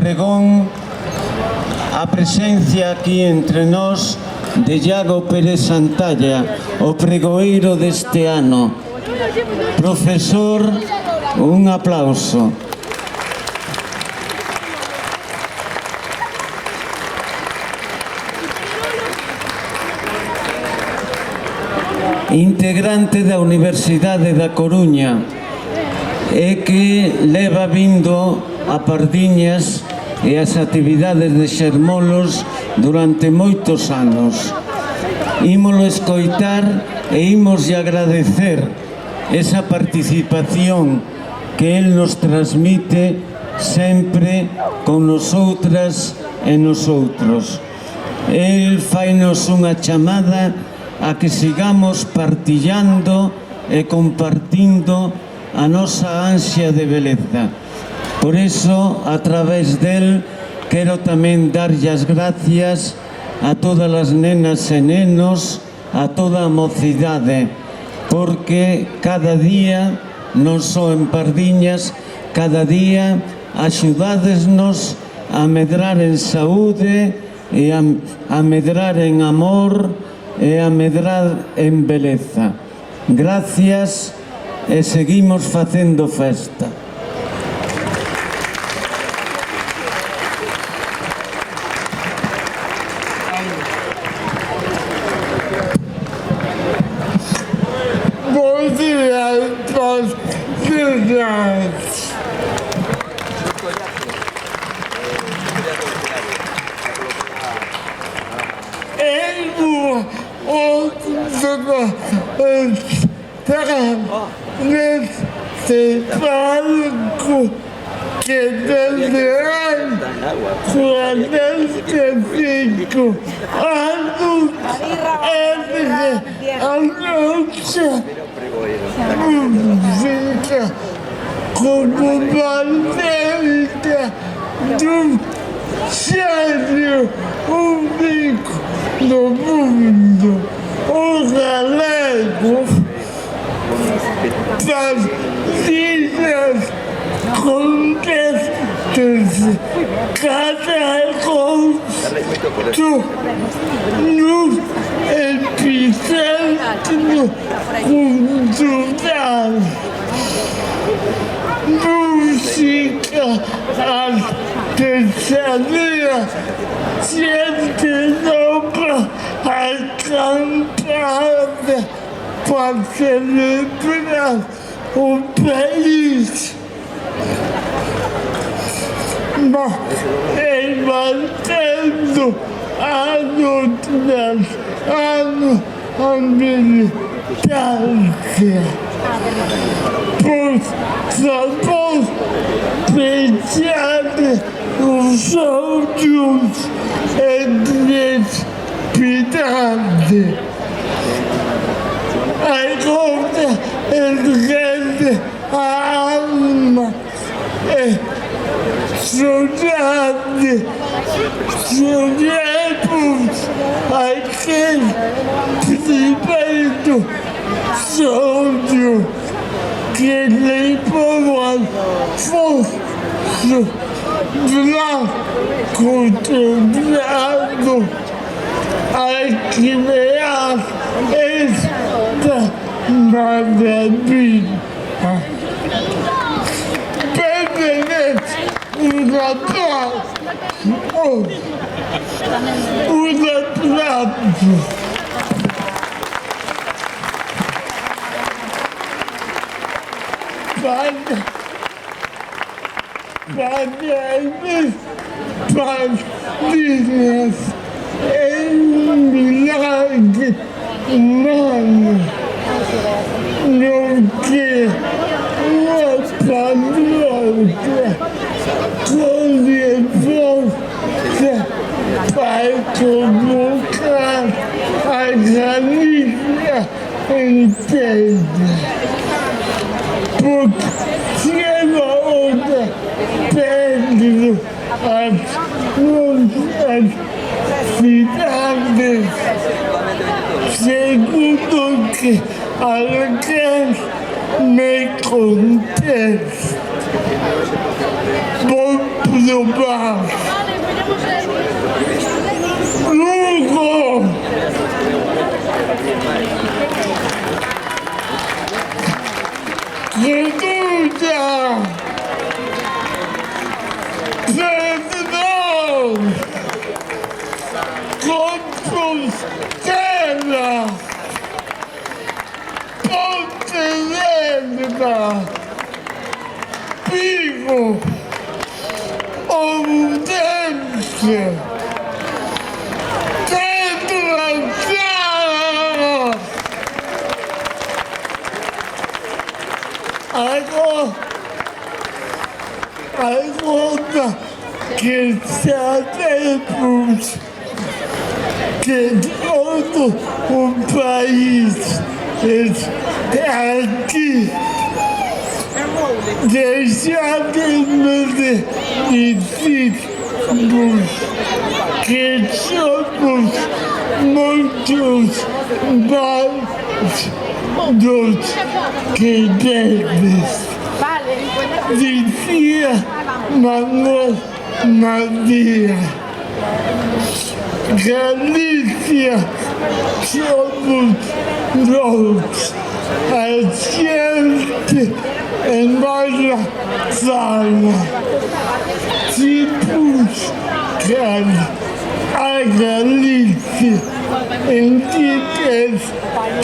pregón a presencia aquí entre nós de Iago Pérez Santalla, o pregoeiro deste ano. Profesor, un aplauso. Integrante da Universidade da Coruña e que leva vindo a Pardiñas e as actividades de Xermolos durante moitos anos. Ímolo escoitar e ímoslle agradecer esa participación que el nos transmite sempre con nosotras e nosotros. El fainos unha chamada a que sigamos partillando e compartindo a nosa ansia de beleza. Por iso, a través del, quero tamén darlle as gracias a todas as nenas e nenos, a toda a mocidade, porque cada día, non só en Pardiñas, cada día axudadesnos a medrar en saúde e a medrar en amor e a medrar en beleza. Gracias e seguimos facendo festa. Bom dia, cidades. Neste palco que desde 45 anos a nossa música como bandeira do gênio único do mundo, o galego. Partilhas contestas cada gosto no epicentro cultural. Música artesanal, gente nova acampada para celebrar o país. Mas mantendo a militância. Por favor, pensar os outros em piedade. Agora erguendo a alma e saudade. Sonhemos aquele primeiro sonho que levou a força lá contemplado a criar esta maravilha. Permanece um aplauso. Um aplauso. Partilhas em milagre humano, no que uma palavra condevosa vai convocar a Galícia inteira. Porque se ela outra perde as nossas cidades, segundo que alguém me conteste, vou probar. Luego, Reduta, perdón, Compostela, Pontevedra, Vigo, Ourense, Pedralbes. Agora que sabemos que todo o país está aqui, deixamos de dizer-nos que somos muitos mais dos que deves. Dizia Manuel Maria. Galícia somos nós, a gente em nossa sala. Se buscar a Galícia em que queres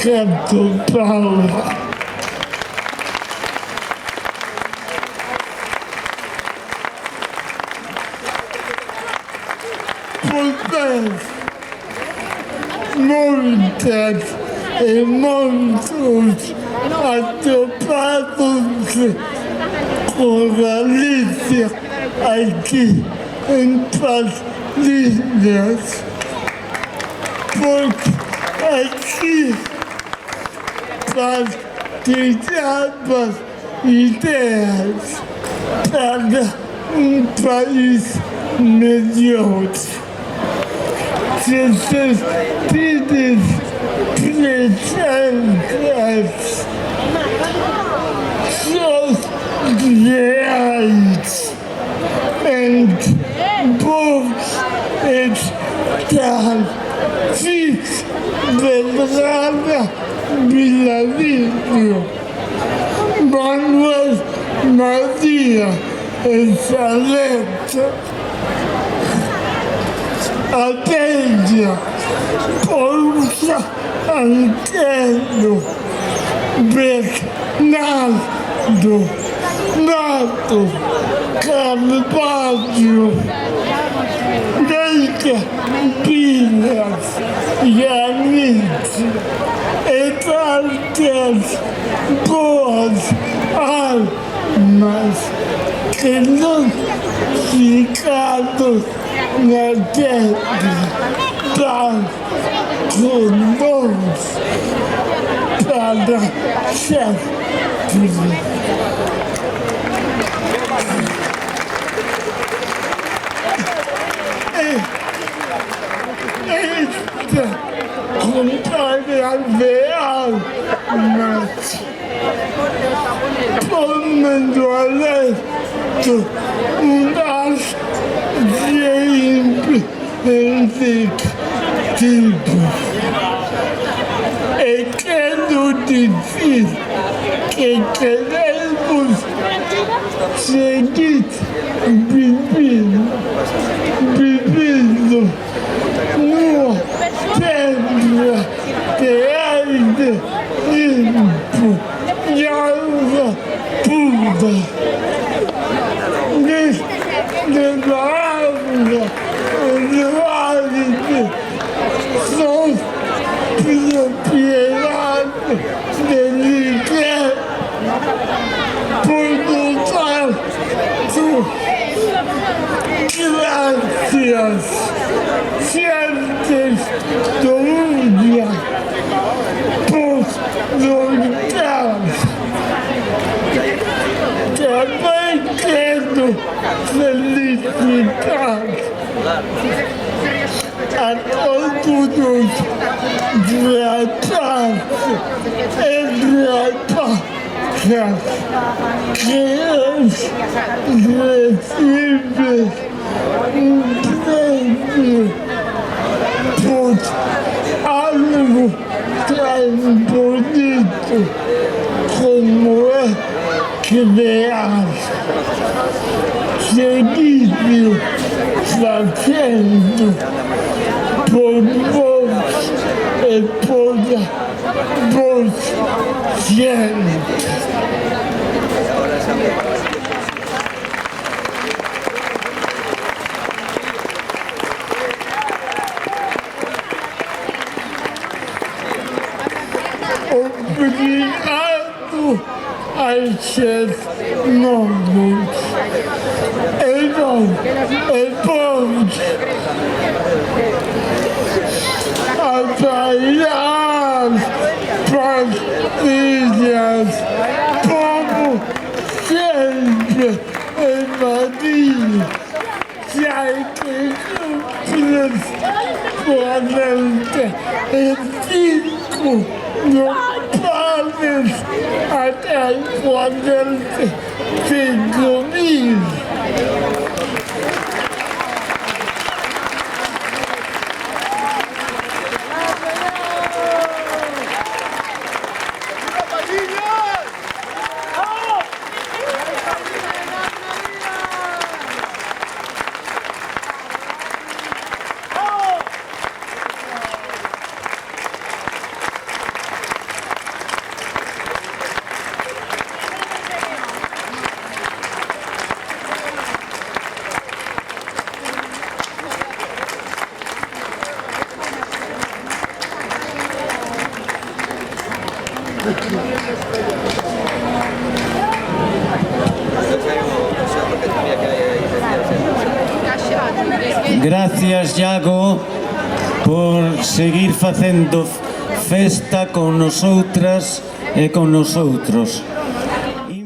catopá-la. Muitas e muitos atoparam-se com Galícia aqui em Partilhas, porque aqui partilhamos ideias para país melhor. Essas vidas presentes são reais and books estão celebrada pela vida. Manuel Maria excelente. Atende, Ponça Antero, Bernardo, Nato, Carvalho, Neika, Pinas, Yanit, Etantes, boas almas, que não ficaram na terra para conosco para sempre. Esta companhia real, mas comendo alento, nós tipo, e quero dizer que queremos seguir vivendo numa terra que ainda limpo e água pura. Nessa água são propriedade delicada por notar graças certas dúvidas por notar. Também quero felicitar a todos os rapazes e rapazes por algo tan bonito como es crear servicio haciendo por vos y por vos siempre. Obrigado a esses nomes. É bom apoiar partilhas como sempre em Maria. Já que podem ter 5 no padres até poder 5.000. Gracias, Iago, por seguir facendo festa con nosotras e con nosotros.